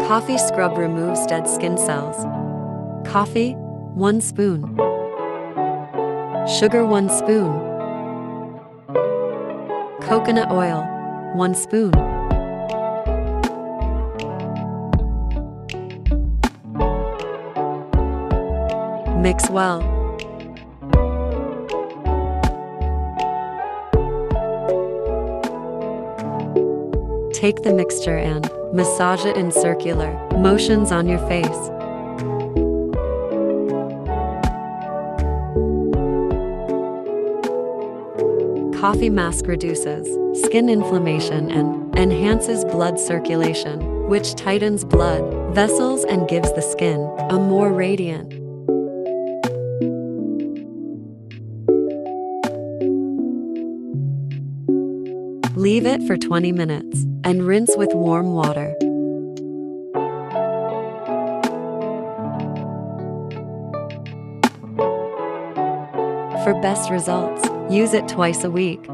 Coffee scrub removes dead skin cells. Coffee, 1 spoon. Sugar, 1 spoon. Coconut oil, 1 spoon. Mix well. Take the mixture and massage it in circular motions on your face. Coffee mask reduces skin inflammation and enhances blood circulation, which tightens blood vessels and gives the skin a more radiant. Leave it for 20 minutes and rinse with warm water. For best results, use it twice a week.